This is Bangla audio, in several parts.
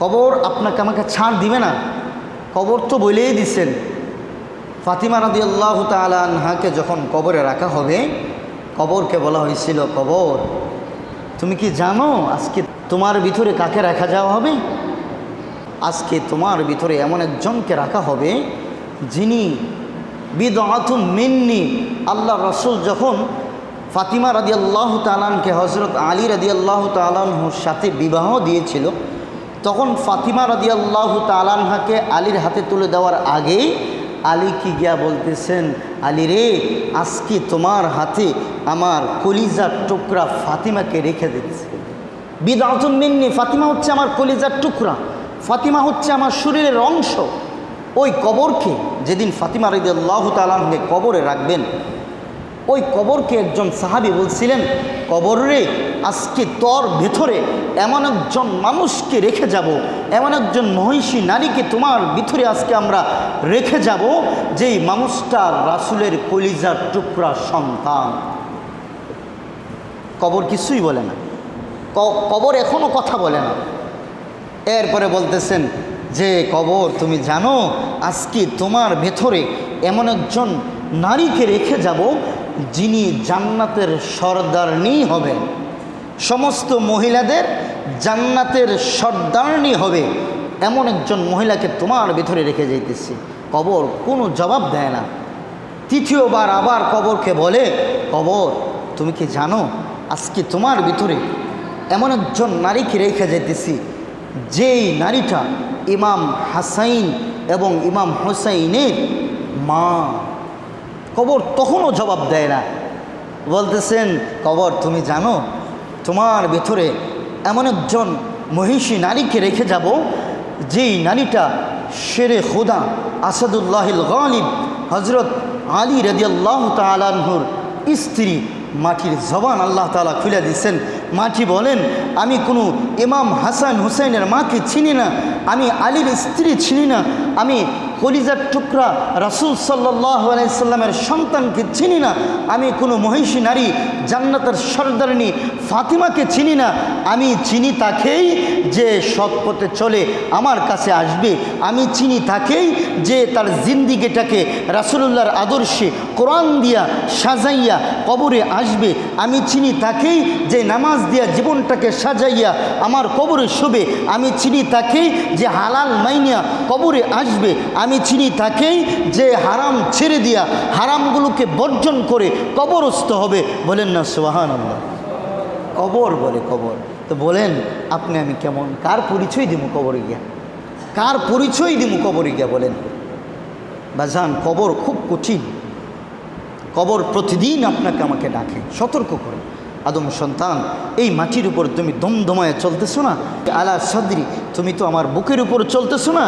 কবর আপনাকে আমাকে ছাড় দিবে না। কবর তো বলেই দিছেন। ফাতিমা রাদিয়াল্লাহু তাআলা আনহাকে যখন কবরে রাখা হবে, কবরকে বলা হয়েছিল, কবর তুমি কি জানো আজকে তোমার ভিতরে কাকে রাখা যাওয়া হবে? আজকে তোমার ভিতরে এমন একজনকে রাখা হবে যিনি বিদআতুম মিন্নি। আল্লাহ রসুল যখন ফাতিমা রাদিয়াল্লাহু তাআলা আনহাকে হযরত আলী রাদিয়াল্লাহু তাআলা আনহুর সাথে বিবাহ দিয়েছিল, তখন ফাতিমা রাদিয়াল্লাহু তাআলা আনহাকে আলীর হাতে তুলে দেওয়ার আগেই আলী কি গিয়া বলতেছেন, আলী রে, আজকে তোমার হাতে আমার কলিজার টুকরা ফাতিমাকে রেখে দিচ্ছে। বিদআতুম মিন্নি, ফাতিমা হচ্ছে আমার কলিজার টুকরা, ফাতিমা হচ্ছে আমার শরীরের অংশ। ওই কবরকে যেদিন ফাতিমা রাদিয়াল্লাহু তাআলা আনহাকে কবরে রাখবেন, ওই কবরকে একজন সাহাবী বলছিলেন, কবর রে, আজকে তোর ভেতরে এমন একজন মানুষকে রেখে যাব, এমন একজন মহিষী নারীকে তোমার ভিতরে আজকে আমরা রেখে যাব, যেই মানুষটা রাসূলের কলিজার টুকরা সন্তান। কবর কিছুই বলে না, কবর এখনও কথা বলে না। এরপরে বলতেছেন যে, কবর তুমি জানো আজকে তোমার ভেতরে এমন একজন নারীকে রেখে যাব যিনি জান্নাতের সর্দারনি হবেন, সমস্ত মহিলাদের জান্নাতের সর্দারনি হবে, এমন একজন মহিলাকে তোমার ভিতরে রেখে যাইতেছি। কবর কোনো জবাব দেয় না। তৃতীয়বার আবার কবরকে বলে, কবর তুমি কি জানো আজকে তোমার ভিতরে এমন একজন নারীকে রেখে যাইতেছি, যেই নারীটা ইমাম হাসাইন এবং ইমাম হুসাইনের মা। কবর তখনও জবাব দেয় না। বলতেছেন, কবর তুমি জানো তোমার ভেতরে এমন একজন মহিষী নারীকে রেখে যাব, যেই নারীটা শেরে খুদা আসাদুল্লাহিল গালিব হজরত আলী রাদিয়াল্লাহু তাআলা আনহুর স্ত্রী। মাটির জবান আল্লাহ তাআলা খুলে দিচ্ছেন। মাটি বলেন, আমি কোনো ইমাম হাসান হুসাইনের মাকে চিনি না, আমি আলীর স্ত্রী চিনি না, আমি কলিজার টুকরা রাসূল সাল্লাল্লাহু আলাইহি সাল্লামের সন্তানকে চিনি না, আমি কোনো মহিষী নারী জান্নাতের সর্দারিনী ফাতিমাকে চিনি না। আমি চিনি তাকেই যে সৎ পথে চলে আমার কাছে আসবে, আমি চিনি তাকেই যে তার জিন্দিগিটাকে রাসূলুল্লাহর আদর্শে কোরআন দিয়া সাজাইয়া কবরে আসবে, আমি চিনি তাকেই যে নামাজ দিয়া জীবনটাকে সাজাইয়া আমার কবরে শোবে, আমি চিনি তাকেই যে হালাল মাইনিয়া কবরে আসবে, আমি চিনি তাকেই যে হারাম ছেড়ে দিয়া হারামগুলোকে বর্জন করে কবরস্থ হবে। বলেন না সুবহানাল্লাহ। কবর বলে, কবর তো বলেন আপনি আমি কেমন, কার পরিচয় দিব কবরে গিয়া, কার পরিচয় দিব কবরে গিয়া? বলেন বাজান, কবর খুব কঠিন। কবর প্রতিদিন আপনাকে আমাকে ডাকে, সতর্ক করে, আদম সন্তান এই মাটির উপর তুমি দমদমায় চলতেছো না, আলা সাদরি তুমি তো আমার বুকের উপর চলতেছো না,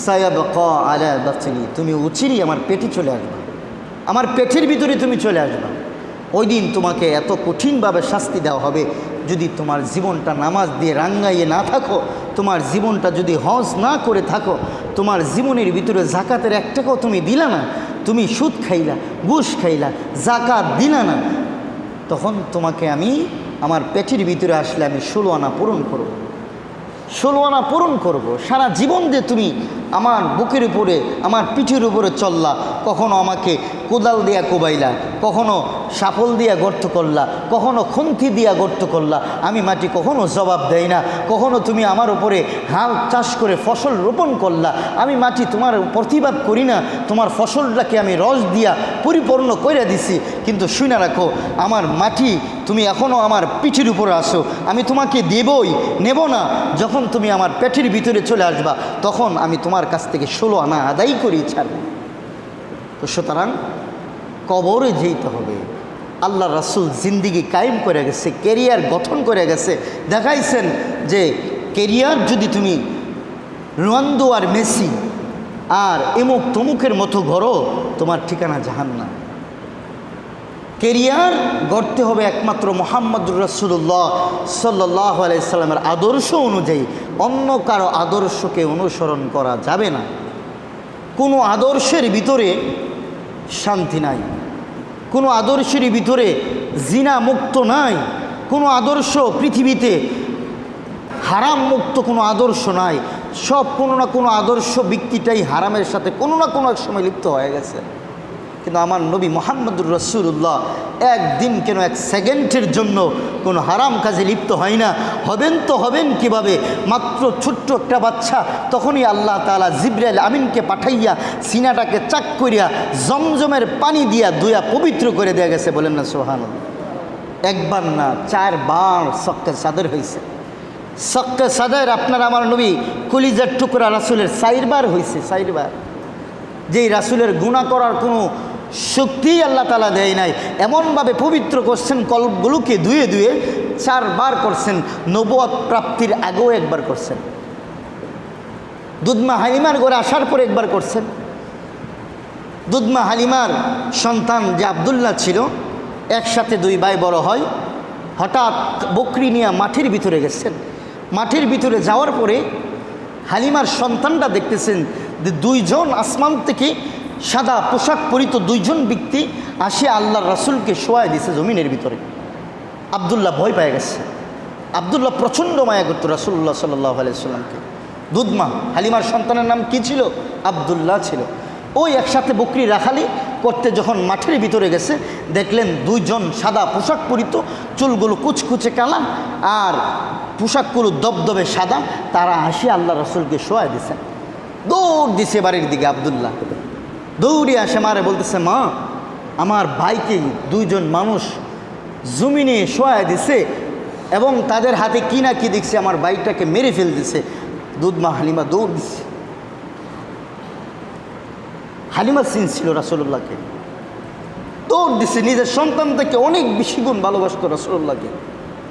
সায়াবকা আলা বাতনি তুমি উচিরই আমার পেটে চলে আসবা, আমার পেটের ভিতরে তুমি চলে আসবা। ওই দিন তোমাকে এত কঠিনভাবে শাস্তি দেওয়া হবে, যদি তোমার জীবনটা নামাজ দিয়ে রাঙ্গাইয়ে না থাকো, তোমার জীবনটা যদি হজ না করে থাকো, তোমার জীবনের ভিতরে জাকাতের এক টাকাও তুমি দিলা না, তুমি সুদ খাইলা, ঘুষ খাইলা, জাকাত দিলা না, তখন তোমাকে আমি আমার পেটের ভিতরে আসলে আমি 16 আনা পূরণ করব, 16 আনা পূরণ করব। সারা জীবন যে তুমি আমার বুকের উপরে আমার পিঠের উপরে চললা, কখনো আমাকে কোদাল দিয়া কোবাইলা, কখনো সাপল দিয়া গর্ত করলা, কখনো খুন্তি দিয়া গর্ত করলা, আমি মাটি কখনো জবাব দেই না। কখনো তুমি আমার উপরে হাল চাষ করে ফসল রোপণ করলা, আমি মাটি তোমার প্রতিবাদ করি না, তোমার ফসলটাকে আমি রস দিয়া পরিপূর্ণ করে দিছি। কিন্তু শুনে রাখো, আমার মাটি তুমি এখনও আমার পিঠের উপরে আসো, আমি তোমাকে দেবই, নেব না। যখন তুমি আমার পেটের ভিতরে চলে আসবা, তখন আমি তোমার কাছ থেকে 16 আনা আদায় করি ছাড়ব। তো সুতরাং কবরে যেতে হবে। আল্লাহ রাসূল জিন্দিগি কায়েম করে গেছে, কেরিয়ার গঠন করে গেছে, দেখাইছেন যে কেরিয়ার যদি তুমি রোনালদো আর মেসি আর এমুক তমুকের মতো গড়ো, তোমার ঠিকানা জাহান্নাম। কেরিয়ার গড়তে হবে একমাত্র মুহাম্মদুর রাসূলুল্লাহ সাল্লাল্লাহু আলাইহি সাল্লামের আদর্শ অনুযায়ী, অন্য কারো আদর্শকে অনুসরণ করা যাবে না। কোনো আদর্শের ভিতরে শান্তি নাই, কোনো আদর্শের ভিতরে জিনা মুক্ত নাই, কোনো আদর্শ পৃথিবীতে হারাম মুক্ত কোনো আদর্শ নাই, সব কোনো না কোনো আদর্শ ব্যক্তিটাই হারামের সাথে কোনো না কোনো এক সময় লিপ্ত হয়ে গেছে। কিন্তু আমার নবী মুহাম্মদুর রাসূলুল্লাহ একদিন কেন এক সেকেন্ডের জন্য কোনো হারাম কাজে লিপ্ত হয় না। হবেন তো হবেন কিভাবে? মাত্র ছোট্ট একটা বাচ্চা, তখনই আল্লাহ তাআলা জিবরাইল আমিনকে পাঠাইয়া সিনাটাকে চাক করিয়া জমজমের পানি দিয়া ধুইয়া পবিত্র করে দেয়া গেছে। বলেন না সুবহানাল্লাহ। একবার না 4 বার সক্কে সাদর হয়েছে। সক্কে সাদর আপনার আমার নবী কলিজার টুকরা রাসূলের 4 বার হয়েছে, 4 বার। যেই রাসূলের গুনাহ করার কোনো শক্তি আল্লাহ তাআলা দেয় নাই, এমনভাবে পবিত্র করছেন, কলবগুলোকে ধুয়ে ধুয়ে 4 বার করছেন। নবুয়ত প্রাপ্তির আগেও একবার করছেন, দুধমা হালিমার ঘরে আসার পরে একবার করছেন। দুধমা হালিমার সন্তান যে আব্দুল্লাহ ছিল, একসাথে 2 ভাই বড় হয়। হঠাৎ বকরি নিয়ে মাঠের ভিতরে গেছেন। মাঠের ভিতরে যাওয়ার পরে হালিমার সন্তানটা দেখতেছেন যে 2 জন আসমান থেকে সাদা পোশাক পরিত 2 জন ব্যক্তি আসে আল্লাহর রাসূলকে শোয়ায় দিছে জমিনের ভিতরে। আব্দুল্লাহ ভয় পেয়ে গেছে। আব্দুল্লাহ প্রচণ্ড মায়া করত রাসূলুল্লাহ সাল্লাল্লাহু আলাইহি সাল্লামকে। দুধমা হালিমার সন্তানের নাম কি ছিল? আব্দুল্লাহ ছিল। ওই একসাথে বকরি রাখালি করতে যখন মাঠের ভিতরে গেছে, দেখলেন 2 জন সাদা পোশাক পরিত, চুলগুলো কুচকুচে কালা আর পোশাকগুলো দবদবে সাদা, তারা আসে আল্লাহ রাসূলকে শোয়ায় দিছেন। দৌড় দিছে বাড়ির দিকে। আব্দুল্লাহ দৌড়ে আসে মারে বলতেছে, মা আমার ভাইকে 2 জন মানুষ জমিনে শোয়ায় দিছে এবং তাদের হাতে কি না কি দেখছে, আমার ভাইটাকে মেরে ফেল দিছে। দুধমা হালিমা দৌড় দিছে। হালিমা সিন ছিল রাসূলুল্লাহকে, দৌড় দিছে। নিজের সন্তান থেকে অনেক বেশি গুণ ভালোবাসত রাসূলুল্লাহকে,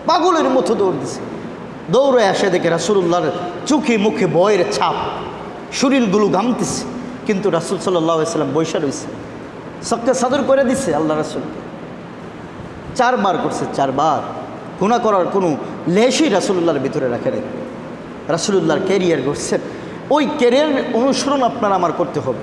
পাগলের মতো দৌড় দিছে। দৌড়ে আসে দেখে রাসূলুল্লাহর চোখে মুখে ভয়ের ছাপ, শরীরগুলো ঘামতেছে, কিন্তু রাসূল সাল্লাল্লাহু আলাইহি সাল্লাম বৈশা রয়েছে। সক্কে সাদর করে দিছে আল্লাহ রাসূলকে। 4 বার করছে, 4 বার। গুনাহ করার কোনো লেশই রাসূলুল্লাহর ভিতরে রাখে নাই। রাসূলুল্লাহর ক্যারিয়ার করছেন, ওই ক্যারিয়ার অনুসরণ আপনার আমার করতে হবে।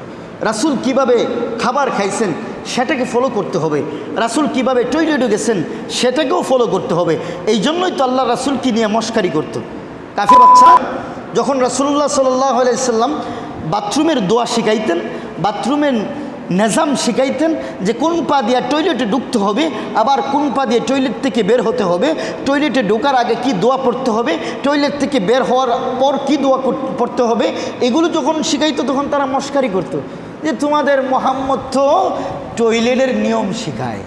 রাসূল কিভাবে খাবার খাইছেন সেটাকে ফলো করতে হবে। রাসূল কিভাবে টয়লেটে গেছেন সেটাকেও ফলো করতে হবে। এই জন্যই তো আল্লাহ রাসূলকে নিয়ে মশকারি করত কাফির বাচ্চা। যখন রাসূলুল্লাহ সাল্লাল্লাহু আলাইহি সাল্লাম বাথরুমের দোয়া শিখাইতেন, বাথরুমের নিজাম শিখাইতেন, যে কোন পা দিয়ে টয়লেটে ঢুকতে হবে, আবার কোন পা দিয়ে টয়লেট থেকে বের হতে হবে, টয়লেটে ঢোকার আগে কি দোয়া পড়তে হবে, টয়লেট থেকে বের হওয়ার পর কি দোয়া পড়তে হবে, এগুলো যখন শিখাইতো তখন তারা মশকারি করতো যে তোমাদের মুহাম্মদ তো টয়লেটের নিয়ম শিখায়।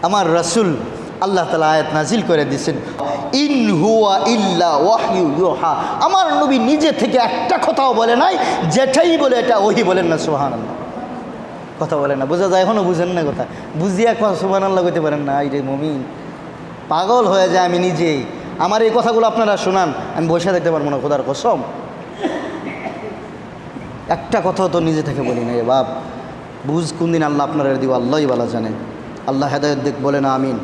আমার রাসূল আল্লাহ তাআলা আয়াত নাজিল করে দিয়েছেন, ইন হুয়া ইল্লা ওয়াহয়ু ইউহা। আমার নবী নিজে থেকে একটা কথাও বলে নাই, যেটাই বলে এটা ওহি। বলেন না সুবহানাল্লাহ। কথা বলে না, বোঝা যায় এখনও বুঝেন না কথা, বুঝিয়া সুবহানাল্লাহ কইতে পারেন না। এই রে মুমিন, পাগল হয়ে যায় আমি নিজেই। আমার এই কথাগুলো আপনারা শোনান, আমি বসে দেখতে পারবো না, খোদার কসম। একটা কথাও তো নিজে থেকে বলি না রে বাপ। বুঝ কোন দিন আল্লাহ আপনারা দিব আল্লাহই ভালো জানেন। আল্লাহ হেদায়েত দেখ, বলে না আমিন।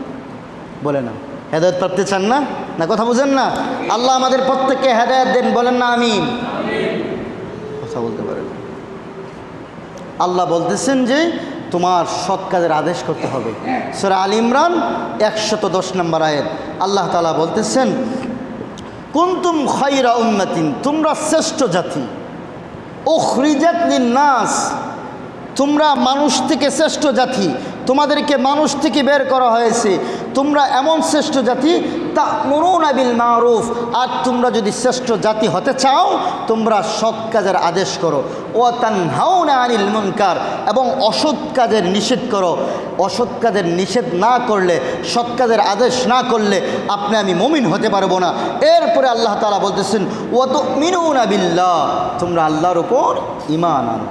বলে না হেদায়েত প্রাপ্তি চান না? না কথা বুঝেন না? আল্লাহ আমাদের প্রত্যেককে হেদায়েত দেন, বলেন না আমিন। কথা বলতে পারেন। আল্লাহ বলতেছেন যে তোমার সৎ কাজের আদেশ করতে হবে। সূরা আল ইমরান 110 নম্বর আয়াত আল্লাহ তাআলা বলতেছেন, কুনতুম খায়রা উম্মাতিন, তোমরা শ্রেষ্ঠ জাতি, উখরিজাত লিন-নাস, তোমরা মানুষ থেকে শ্রেষ্ঠ জাতি, তোমাদেরকে মানুষ থেকে বের করা হয়েছে। তোমরা এমন শ্রেষ্ঠ জাতি, তা'মুরুনা বিল মা'রুফ, আর তোমরা যদি শ্রেষ্ঠ জাতি হতে চাও তোমরা সৎ কাজের আদেশ করো। ওয়া তানহাউনা আনিল মুনকার, এবং অসৎ কাজের নিষেধ করো। অসৎ কাজের নিষেধ না করলে, সৎ কাজের আদেশ না করলে আপনি আমি মুমিন হতে পারবো না। এরপরে আল্লাহ তাআলা বলতেছেন, ওয়া তু'মিনুনা বিল্লাহ, তোমরা আল্লাহর উপর ঈমান আনো।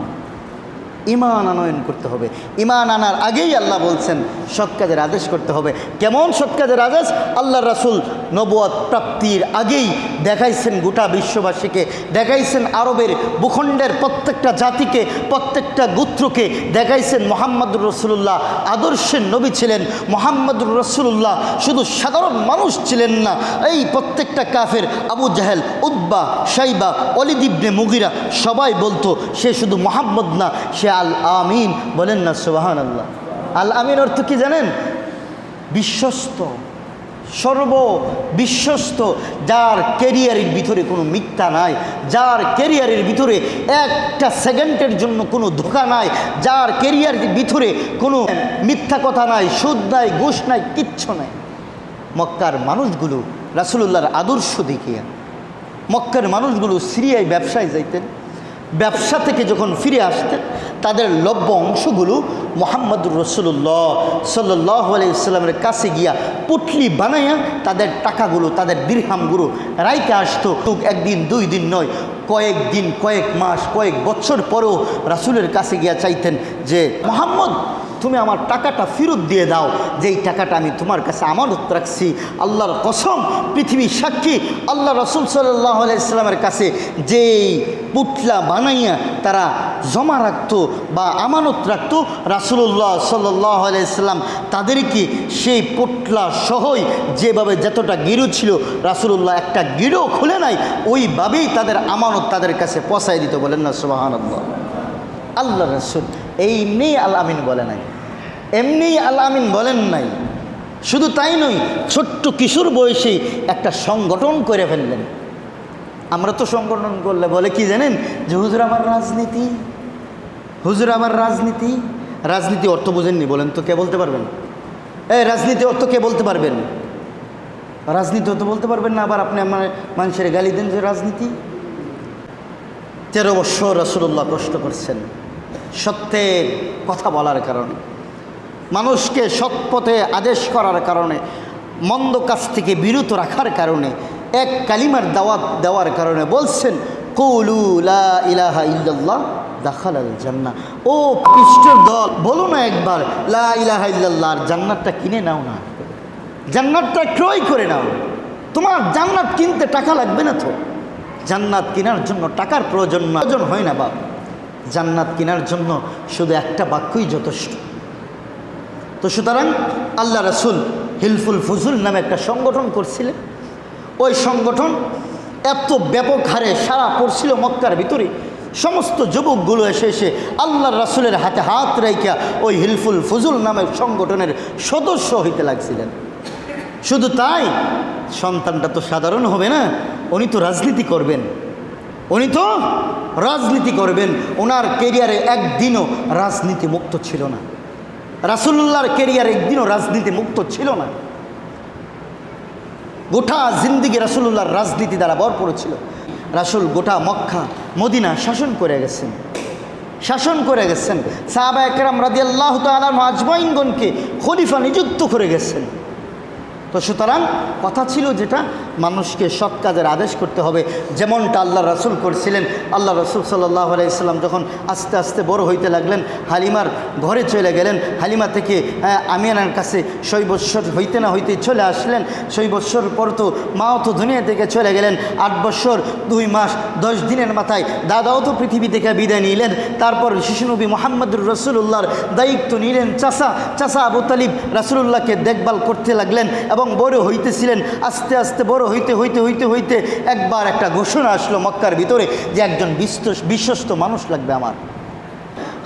ঈমান আনয়ন করতে হবে। ঈমান আনার আগেই আল্লাহ বলছেন সৎ কাজের আদেশ করতে হবে। কেমন সৎ কাজের আদেশ? আল্লাহর রাসূল নবুয়ত প্রাপ্তির আগেই দেখাইছেন গোটা বিশ্ববাসীকে, দেখাইছেন আরবের ভূখণ্ডের প্রত্যেকটা জাতিকে, প্রত্যেকটা গোত্রকে দেখাইছেন মুহাম্মদুর রাসূলুল্লাহ আদর্শের নবী ছিলেন। মুহাম্মদুর রাসূলুল্লাহ শুধু সাধারণ মানুষ ছিলেন না, এই প্রত্যেকটা কাফের আবু জাহেল, উতবা, শাইবা, ওয়ালিদ ইবনে মুগিরা সবাই বলতো সে শুধু মুহাম্মদ না, সে আল আমিন। বলেন না সুবহানাল্লাহ। আল আমিন অর্থ কি জানেন? বিশ্বস্ত, সর্ববিশ্বস্ত, যার ক্যারিয়ারের ভিতরে কোনো মিথ্যা নাই, যার ক্যারিয়ারের ভিতরে একটা সেকেন্ডের জন্য কোনো ধোঁকা নাই, যার ক্যারিয়ারের ভিতরে কোনো মিথ্যা কথা নাই, সুদ নাই, ঘুষ নাই, কিচ্ছু নাই। মক্কার মানুষগুলো রাসূলুল্লাহর আদর্শ দেখিয়া মক্কার মানুষগুলো সিরিয়ায় ব্যবসায় যাইতেন, ব্যবসা থেকে যখন ফিরে আসতেন তাদের লভ্য অংশগুলো মুহাম্মদুর রাসূলুল্লাহ সাল্লাল্লাহু আলাইহি ওয়াসাল্লামের কাছে গিয়া পুটলি বানাইয়া তাদের টাকাগুলো, তাদের দিরহামগুলো রাইতে আসতো। একদিন দুই দিন নয়, কয়েকদিন, কয়েক মাস, কয়েক বছর পরেও রাসূলের কাছে গিয়া চাইতেন যে মুহাম্মদ তুমি আমার টাকাটা ফেরত দিয়ে দাও, যেই টাকাটা আমি তোমার কাছে আমানত রাখছি। আল্লাহর কসম, পৃথিবী সাক্ষী, আল্লাহ রাসূল সাল্লাল্লাহু আলাইহি ওয়াসাল্লামের কাছে যেই পুটলা বানাইয়া তারা জমা রাখতো বা আমানত রাখতো, রাসূলুল্লাহ সাল্লাল্লাহু আলাইহি ওয়াসাল্লাম তাদেরকে সেই পুটলা সহই যেভাবে যতটা গিরু ছিল রাসূলুল্লাহ একটা গিরো খুলে নাই, ওইভাবেই তাদের আমানত তাদের কাছে পৌঁছায় দিত। বলেন না সুবহানাল্লাহ। আল্লাহ রাসূল এমনি আল আমিন বলে নাই, এমনি আল আমিন বলেন নাই। শুধু তাই নয়, ছোট্ট কিশোর বয়সেই একটা সংগঠন করে ফেললেন। আমরা তো সংগঠন করলে বলে কি জানেন, যে হুজুর আমার রাজনীতি, হুজুর আমার রাজনীতি। রাজনীতি অর্থ বোঝেননি? বলেন তো, কে বলতে পারবেন? রাজনীতি অর্থ কে বলতে পারবেন? রাজনীতি অর্থ বলতে পারবেন না, আবার আপনি আমার মানুষের গালি দেন যে রাজনীতি। 13 বছর রাসূলুল্লাহ কষ্ট করছেন সত্যের কথা বলার কারণে, মানুষকে সৎ পথে আদেশ করার কারণে, মন্দ কাজ থেকে বিরত রাখার কারণে, এক কালিমার দাওয়াত দেওয়ার কারণে। বলছেন কুলু লা ইলাহা ইল্লাল্লাহ দাখালাল জান্নাহ। ও পৃষ্ঠের দল, বলো না একবার লা ইলাহা ইল্লাল্লাহ, আর জান্নাতটা কিনে নাও না, জান্নাতটা ক্রয় করে নাও। তোমার জান্নাত কিনতে টাকা লাগবে না তো, জান্নাত কেনার জন্য টাকার প্রয়োজন হয় না বাবা। জান্নাত কেনার জন্য শুধু একটা বাক্যই যথেষ্ট। তো সুতরাং আল্লাহ রাসূল হিলফুল ফুজুল নামে একটা সংগঠন করছিলেন। ওই সংগঠন এত ব্যাপক হারে সারা পড়ছিল মক্কার ভিতরে। সমস্ত যুবকগুলো এসে এসে আল্লাহর রাসূলের হাতে হাত রাইখা ওই হিলফুল ফুজুল নামের সংগঠনের সদস্য হইতে লাগছিলেন। শুধু তাই, সন্তানটা তো সাধারণ হবে না, উনি তো রাজনীতি করবেন, উনি তো রাজনীতি করবেন। ওনার কেরিয়ারে একদিনও রাজনীতি মুক্ত ছিল না, রাসূলুল্লাহর কেরিয়ারে একদিনও রাজনীতি মুক্ত ছিল না। গোটা জিন্দিগি রাসূলুল্লাহর রাজনীতি দ্বারা ভরপুর ছিল। রাসূল গোটা মক্কা মদিনা শাসন করে গেছেন, শাসন করে গেছেন। সাহাবা একরাম রাদিয়াল্লাহু তাআলা আজমাইনগণকে খলিফা নিযুক্ত করে গেছেন। তো সুতরাং কথা ছিল যেটা, মানুষকে সৎ কাজের আদেশ করতে হবে, যেমনটা আল্লাহ রাসূল করছিলেন। আল্লাহ রাসূল সাল্লাল্লাহু আলাইহি ওয়াসাল্লাম যখন আস্তে আস্তে বড় হইতে লাগলেন, হালিমার ঘরে চলে গেলেন। হালিমা থেকে আমিনার কাছে 6 বৎসর হইতে না হইতে চলে আসলেন। 6 বৎসর পর তো মাও তো দুনিয়া থেকে চলে গেলেন। 8 বৎসর 2 মাস 10 দিনের মাথায় দাদাও তো পৃথিবী থেকে বিদায় নিলেন। তারপর শিশুনবী মুহাম্মদুর রাসূলুল্লাহর দায়িত্ব নিলেন চাচা আবু তালিব রাসূলুল্লাহকে দেখভাল করতে লাগলেন এবং বড় হইতেছিলেন। আস্তে আস্তে বড় হইতে একবার একটা ঘোষণা আসলো মক্কার ভিতরে যে একজন বিশ্বস্ত মানুষ লাগবে আমার।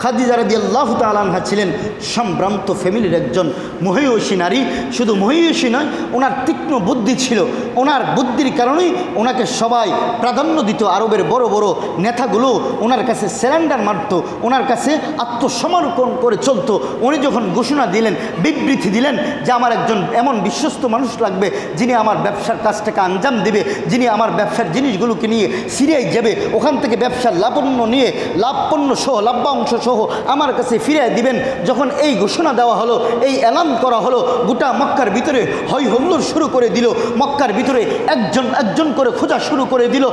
খাদিজা রাদিয়াল্লাহু তাআলা আনহা ছিলেন সম্ভ্রান্ত ফ্যামিলির একজন মহিয়সী নারী। শুধু মহিয়সী নয়, ওনার তীক্ষ্ণ বুদ্ধি ছিল। ওনার বুদ্ধির কারণেই ওনাকে সবাই প্রাধান্য দিত। আরবের বড় বড় নেতাগুলো ওনার কাছে স্যারেন্ডার মারত, ওনার কাছে আত্মসমর্পণ করে চলতো। উনি যখন ঘোষণা দিলেন, বিবৃতি দিলেন যে আমার একজন এমন বিশ্বস্ত মানুষ লাগবে যিনি আমার ব্যবসার কাজটাকে আঞ্জাম দেবে, যিনি আমার ব্যবসার জিনিসগুলোকে নিয়ে সিরিয়ায় যাবে, ওখান থেকে ব্যবসার লাভপণ্য নিয়ে লাভপণ্য সহ লাভ্যাংশ সহ আমার কাছে ফিরিয়ে দিবেন। যখন এই ঘোষণা দেওয়া হলো, এই এলান করা হলো, গোটা মক্কার ভিতরে হই হুল্লোড় শুরু করে দিল। মক্কার ভিতরে একজন করে খোঁজা শুরু করে দিল।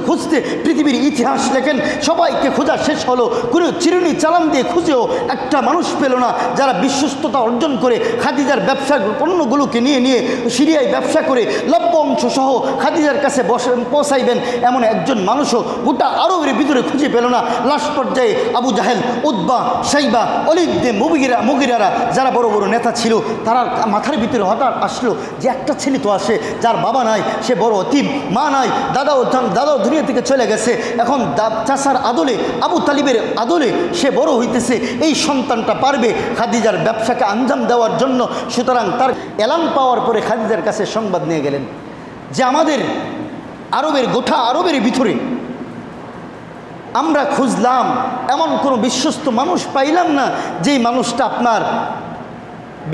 খুঁজতে পৃথিবীর ইতিহাস লেখেন, সবাইকে খোঁজা শেষ হলো। কোনো চিরুনি চালান দিয়ে খুঁজেও একটা মানুষ পেল না যারা বিশ্বস্ততা অর্জন করে খাদিজার ব্যবসার পণ্যগুলোকে নিয়ে সিরিয়ায় ব্যবসা করে লভ্য অংশ সহ খাদিজার কাছে পৌঁছাইবেন এমন একজন মানুষও গোটা আরবের ভিতরে খুঁজে পেল না। লাস্ট পর্যায়ে আবু জাহেল, উতবা, শাইবা, ওলীদ মুগিরারা যারা বড় বড় নেতা ছিল, তারা মাথার ভিতরে হঠাৎ আসলো যে একটা ছেলে তো আসে যার বাবা নাই, সে বড় অতীব, মা নাই, দাদাও দুনিয়া থেকে চলে গেছে। এখন চাচার আদলে, আবু তালিবের আদলে সে বড় হইতেছে। এই সন্তানটা পারবে খাদিজার ব্যবসাকে আঞ্জাম দেওয়ার জন্য। সুতরাং তার এলান পাওয়ার পরে খাদিজার কাছে সংবাদ নিয়ে গেলেন যে আমাদের গোটা আরবের ভিতরে আমরা খুঁজলাম, এমন কোনো বিশ্বস্ত মানুষ পাইলাম না যেই মানুষটা আপনার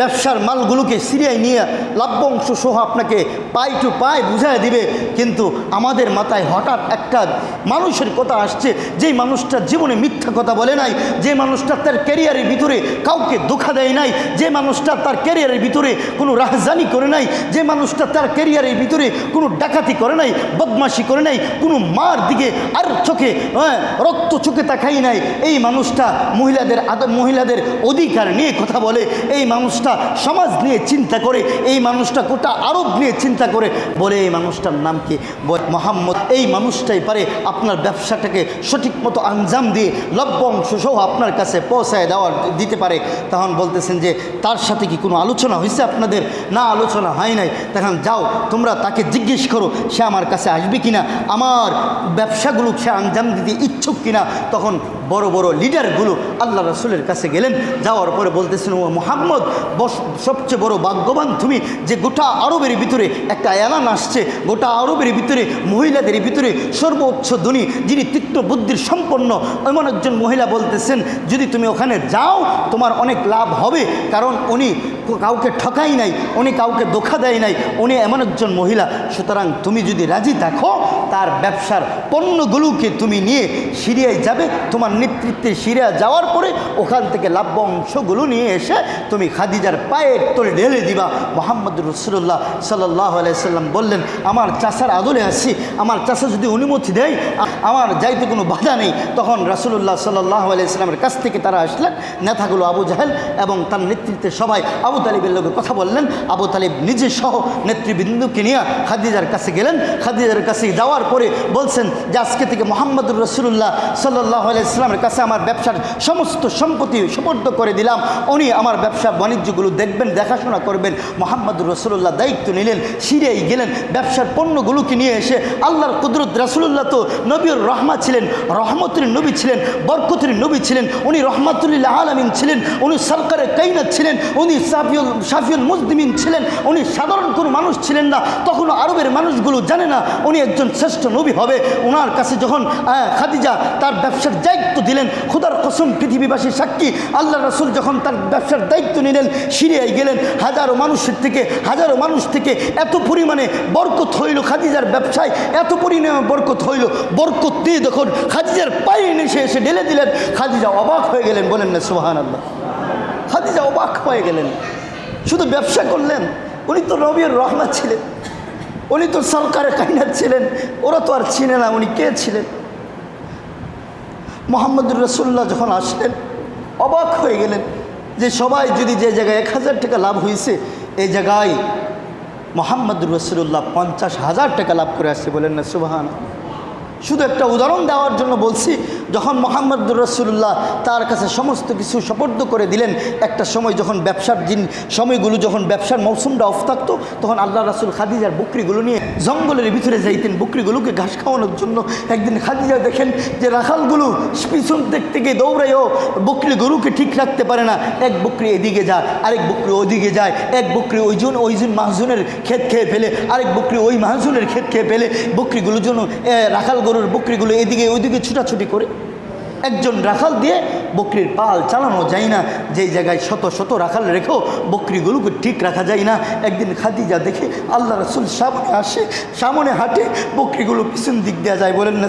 ব্যবসার মালগুলোকে সিরিয়ায় নিয়ে লাভ্যাংশ সহ আপনাকে পাই টু পাই বুঝায় দিবে। কিন্তু আমাদের মাথায় হঠাৎ একটা মানুষের কথা আসছে, যেই মানুষটা জীবনে মিথ্যা কথা বলে নাই, যে মানুষটা তার ক্যারিয়ারের ভিতরে কাউকে ধোঁকা দেয় নাই, যে মানুষটা তার ক্যারিয়ারের ভিতরে কোনো রাহজানি করে নাই, যে মানুষটা তার ক্যারিয়ারের ভিতরে কোনো ডাকাতি করে নাই, বদমাশি করে নাই, কোনো মার দিকে আর চোখে রক্ত চোখে তাকাই নাই, এই মানুষটা মহিলাদের অধিকার নিয়ে কথা বলে, এই মানুষটা সমাজ নিয়ে চিন্তা করে, এই মানুষটা গোটা আরব নিয়ে চিন্তা করে, বলে এই মানুষটার নাম কি? মোহাম্মদ। এই মানুষটাই পারে আপনার ব্যবসাটাকে সঠিক মতো আঞ্জাম দিয়ে লভ্যাংশ সহ আপনার কাছে পৌঁছায় দিতে পারে। তখন বলতেছেন যে তার সাথে কি কোনো আলোচনা হয়েছে আপনাদের? না, আলোচনা হয় নাই। তখন যাও তোমরা তাকে জিজ্ঞেস করো সে আমার কাছে আসবে কিনা, আমার ব্যবসাগুলো সে আঞ্জাম দিতে ইচ্ছুক কিনা। তখন বড় বড় লিডারগুলো আল্লাহ রাসূলের কাছে গেলেন, যাওয়ার পরে বলতেছেন, ও মুহাম্মদ, সবচেয়ে বড় ভাগ্যবান তুমি যে গোটা আরবের ভিতরে একটা এলান আসছে, গোটা আরবের ভিতরে মহিলাদের ভিতরে সর্বোচ্চ ধনী, যিনি তীক্ষ্ণ বুদ্ধির সম্পন্ন এমন একজন মহিলা বলতেছেন যদি তুমি ওখানে যাও তোমার অনেক লাভ হবে, কারণ উনি কাউকে ঠকাই নাই, উনি কাউকে ধোঁকা দেয় নাই, উনি এমন একজন মহিলা। সুতরাং তুমি যদি রাজি থাকো তার ব্যবসার পণ্যগুলোকে তুমি নিয়ে সিরিয়ায় যাবে, তোমার নেতৃত্বে সিরিয়া যাওয়ার পরে ওখান থেকে লাভ্যাংশগুলো নিয়ে এসে তুমি খাদিজার পায়ের তলে ঢেলে দিবা। মুহাম্মদুর রাসূলুল্লাহ সাল্লাল্লাহু আলাইহি সাল্লাম বললেন, আমার চাচার আদলে আসি, আমার চাচা যদি অনুমতি দেয় আমার যাইতে কোনো বাধা নেই। তখন রাসূলুল্লাহ সাল্লাল্লাহু আলাইহি সাল্লামের কাছ থেকে তারা আসলেন, নেতাগুলো আবু জাহেল এবং তার নেতৃত্বে সবাই আবু তালিবের লোকে কথা বললেন। আবু তালিব নিজে সহ নেতৃবৃন্দকে নিয়ে খাদিজার কাছে গেলেন। খাদিজার কাছে যাওয়ার পরে বলছেন যে আজকে থেকে মুহাম্মদুর রাসূলুল্লাহ সাল্লাল্লাহু আলাইহি সাল্লামের কাছে আমার ব্যবসার সমস্ত সম্পত্তি সুপর্দ করে দিলাম, উনি আমার ব্যবসা বাণিজ্যগুলো দেখবেন, দেখাশোনা করবেন। মুহাম্মদুর রাসূলুল্লাহ দায়িত্ব নিলেন, সিরিয়ায় গেলেন, ব্যবসার পণ্যগুলোকে নিয়ে এসে আল্লাহর কুদরত, রাসূলুল্লাহ তো নবীর রহমত ছিলেন, রহমতের নবী ছিলেন, বরকতের নবী ছিলেন, উনি রহমাতুল আলামিন ছিলেন, উনি সরকারে কায়নাত ছিলেন, উনি শাফিউল মুজনিমিন ছিলেন, উনি সাধারণ কোনো মানুষ ছিলেন না। তখনও আরবের মানুষগুলো জানে না উনি একজন শ্রেষ্ঠ নবী হবে। ওনার কাছে যখন খাদিজা তার ব্যবসার দায়িত্ব দিলেন, খোদার কসম পৃথিবীবাসী সাক্ষী, আল্লাহ রাসূল যখন তার ব্যবসার দায়িত্ব নিলেন, সিরিয়ায় গেলেন, হাজারো মানুষ থেকে এত পরিমাণে বরকত হইল খাদিজার ব্যবসায়, এত পরিমাণে বরকত হইল, বরকত দিয়ে যখন খাদিজার পায়ে এসে ঢেলে দিলেন, খাদিজা অবাক হয়ে গেলেন, বলেন না সুবহানাল্লাহ। খাদিজা অবাক হয়ে গেলেন, শুধু ব্যবসা করলেন, উনি তো নবীর রহমত ছিলেন, উনি তো সরকারে কায়নাত ছিলেন, ওরা তো আর চিনে না উনি কে ছিলেন। মুহাম্মদুর রাসূলুল্লাহ যখন আসলেন অবাক হয়ে গেলেন যে সবাই যদি যে জায়গায় 1000 টাকা লাভ হয়েছে, এই জায়গায় মুহাম্মদুর রাসূলুল্লাহ 50,000 টাকা লাভ করে আসছে, বলেন না সুবহানাল্লাহ। শুধু একটা উদাহরণ দেওয়ার জন্য বলছি, যখন মুহাম্মদুর রাসূলুল্লাহ তার কাছে সমস্ত কিছু সুপর্দ করে দিলেন, একটা সময় যখন সময়গুলো যখন ব্যবসার মৌসুমটা অফ থাকতো, তখন আল্লাহ রাসূল খাদিজার বকরিগুলো নিয়ে জঙ্গলের ভিতরে যাইতেন বকরিগুলোকে ঘাস খাওয়ানোর জন্য। একদিন খাদিজা দেখেন যে রাখালগুলো পিছন দিক থেকে দৌড়াইও বকরি গরুকে ঠিক রাখতে পারে না, এক বকরি এদিকে যায়, আরেক বকরি ওইদিকে যায়, এক বকরি ওইজন মাহজুনের ক্ষেত খেয়ে ফেলে, আরেক বকরি ওই মাহজুনের ক্ষেত খেয়ে ফেলে, বকরিগুলোর জন্য রাখাল গরুর বকরিগুলো এদিকে ওইদিকে ছুটাছুটি করে। একজন রাখাল দিয়ে বকরির পাল চালানো যায় না, যেই জায়গায় শত শত রাখাল রেখেও বকরিগুলোকে ঠিক রাখা যায় না। একদিন খাদিজা দেখে আল্লাহ রাসূল সামনে হাঁটে, বকরিগুলো পিছন দিক দেওয়া যায়, বলেন না